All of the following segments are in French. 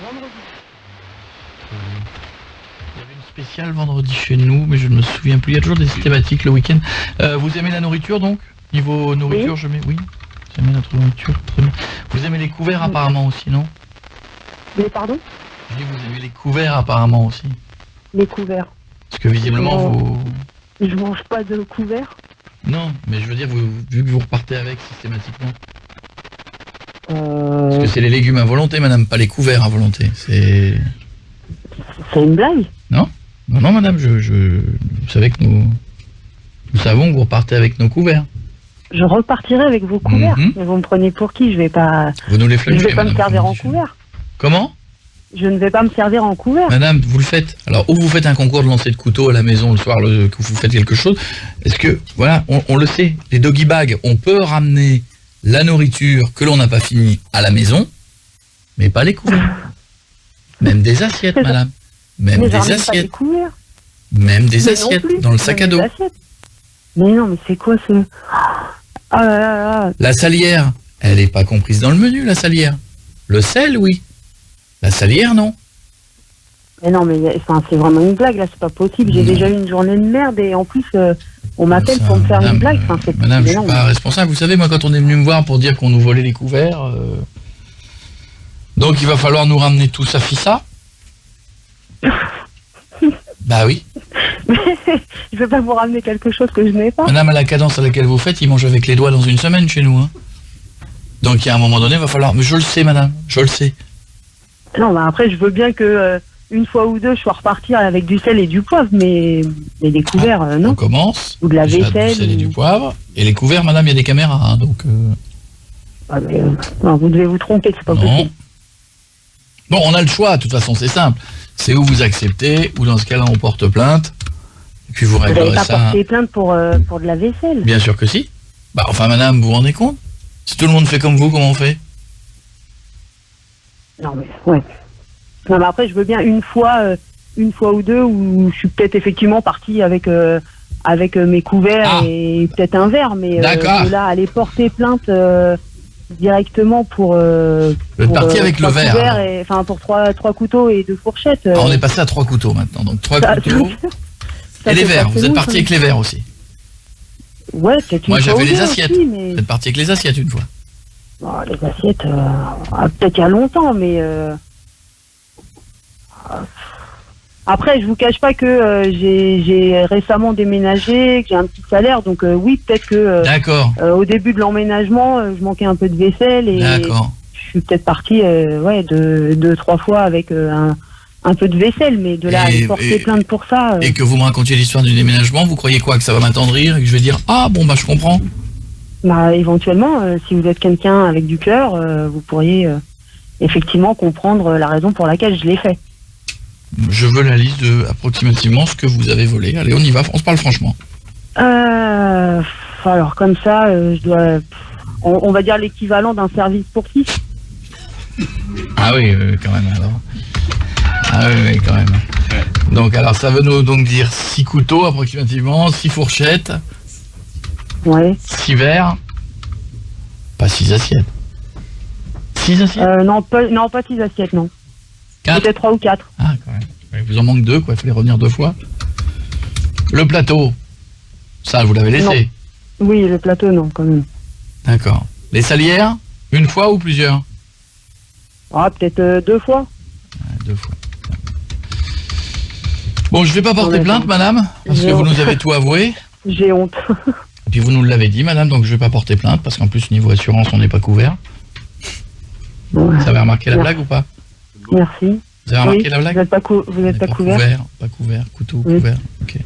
vendredi. Il y avait une spéciale vendredi chez nous, mais je ne me souviens plus. Il y a toujours des thématiques le week-end. Vous aimez la nourriture donc? Niveau nourriture, Oui. je mets... Oui, j'aime notre nourriture. Très bien. Vous aimez les couverts apparemment aussi, non? Mais pardon? Je dis vous aimez les couverts apparemment aussi. Les couverts. Parce que visiblement vous... Je mange pas de couverts. Non, mais je veux dire, vu que vous repartez avec systématiquement. Parce que c'est les légumes à volonté, madame, pas les couverts à volonté. C'est une blague? Non, non, madame, vous savez que nous savons que vous repartez avec nos couverts. Je repartirai avec vos couverts. Mais vous me prenez pour qui? Je vais pas... Vous nous les Je flinguez, vais pas me madame, servir en je- couvert. Comment? Je ne vais pas me servir en couvert. Madame, vous le faites. Alors, ou vous faites un concours de lancer de couteau à la maison le soir, que vous faites quelque chose. Est-ce que, voilà, on le sait, les doggy bags, on peut ramener la nourriture que l'on n'a pas fini à la maison, mais pas les couverts. Même des assiettes, madame. Même Mais des j'en ai pas des assiettes. couverts. Même des Mais non assiettes plus. dans le sac à Même dos. des assiettes. Mais non, mais c'est quoi ce... Ah là là là. La salière, elle n'est pas comprise dans le menu, la salière. Le sel, oui. La salière, non. Mais non, mais enfin, c'est vraiment une blague, là, c'est pas possible. J'ai déjà eu une journée de merde et en plus, on m'appelle pour me faire une blague. Enfin, c'est Madame, je mais suis non, pas responsable. Vous savez, moi, quand on est venu me voir pour dire qu'on nous volait les couverts, donc il va falloir nous ramener tout ça, fissa. Bah oui. je vais pas vous ramener quelque chose que je n'ai pas. Madame, à la cadence à laquelle vous faites, ils mangent avec les doigts dans une semaine chez nous. Hein. Donc il y a un moment donné, il va falloir... Mais je le sais, madame, je le sais. Non, bah après, je veux bien que une fois ou deux, je sois repartir avec du sel et du poivre, mais des couverts, non. On commence. Ou de la Déjà, vaisselle. Du sel et du poivre. Et les couverts, madame, il y a des caméras, hein, donc... Ah, mais, non, vous devez vous tromper, c'est pas possible. Bon, on a le choix, de toute façon, c'est simple. C'est où vous acceptez, ou dans ce cas-là, on porte plainte. Et puis vous Vous n'avez réglerez pas ça. porté plainte pour de la vaisselle. Bien sûr que si. Bah, enfin, madame, vous vous rendez compte? Si tout le monde fait comme vous, comment on fait? Non, mais, ouais. Non, mais après, je veux bien une fois ou deux où je suis peut-être effectivement partie avec mes couverts et peut-être un verre, mais D'accord. de là, aller porter plainte directement pour... Vous êtes parti avec le 3 verre, couverts alors. et, enfin, pour trois couteaux et 2 fourchettes. Ah, on est passé à 3 couteaux maintenant, donc 3 ça- couteaux. ça Et les fait verres, passer vous êtes long, parti ça. avec les verres aussi. Ouais, peut-être Moi une fois j'avais ou les deux assiettes. aussi, mais... Vous êtes parti avec les assiettes une fois. Oh, les assiettes, peut-être il y a longtemps, mais... Après, je vous cache pas que j'ai récemment déménagé, que j'ai un petit salaire, donc oui, peut-être que D'accord. au début de l'emménagement, je manquais un peu de vaisselle et D'accord. je suis peut-être partie 2-3 fois avec un peu de vaisselle, mais de là à aller porter plainte pour ça... Et que vous me racontiez l'histoire du déménagement, vous croyez quoi? Que ça va m'attendrir et que je vais dire ah bon bah je comprends? Bah, éventuellement, si vous êtes quelqu'un avec du cœur, vous pourriez effectivement comprendre la raison pour laquelle je l'ai fait. Je veux la liste de approximativement ce que vous avez volé. Allez, on y va, on se parle franchement. Alors comme ça, je dois... On va dire l'équivalent d'un service sportif. Ah oui, quand même alors. Ah oui, quand même. Donc alors ça veut nous donc dire 6 couteaux approximativement, 6 fourchettes. Ouais. 6 verres. Pas 6 assiettes. 6 assiettes? Non, pas 6 assiettes, non. Peut-être 3 ou 4. Ah, quand même. Il vous en manque 2, quoi. Il fallait revenir 2 fois. Le plateau. Ça, vous l'avez laissé? Non. Oui, le plateau, non, quand même. D'accord. Les salières? Une fois ou plusieurs? Ah, peut-être 2 fois. Ouais, 2 fois. Bon, je vais pas porter plainte, madame, parce que vous nous avez tout avoué. J'ai honte. Et puis vous nous l'avez dit, madame, donc je vais pas porter plainte, parce qu'en plus, niveau assurance, on n'est pas couvert. Ouais. Vous avez remarqué la blague ou pas? Merci. Vous avez remarqué la blague? Vous n'êtes pas couvert. Pas couvert, couteau, couvert. Ok.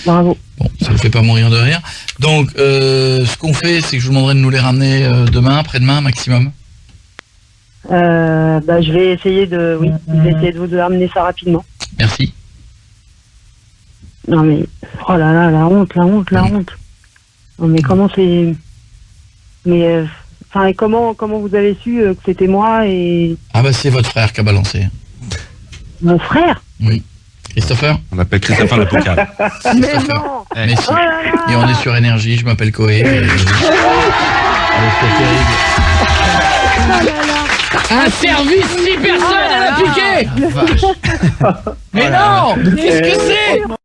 Bravo. Bon, ça ne fait pas mourir de rire. Donc, ce qu'on fait, c'est que je vous demanderai de nous les ramener demain, après-demain, maximum. Je vais essayer de vous amener ça rapidement. Merci. Non mais, oh là là, la honte. Non mais comment c'est... Mais, enfin, comment vous avez su que c'était moi et... Ah bah c'est votre frère qui a balancé. Mon frère? Oui. Christopher? On l'appelle Christopher l'Apocal. Mais non! Mais si. Oh là là. Et on est sur Énergie, je m'appelle Coé. C'est terrible. Oh là là. Un service 6 personnes à la Mais Oh là là. non, qu'est-ce que c'est?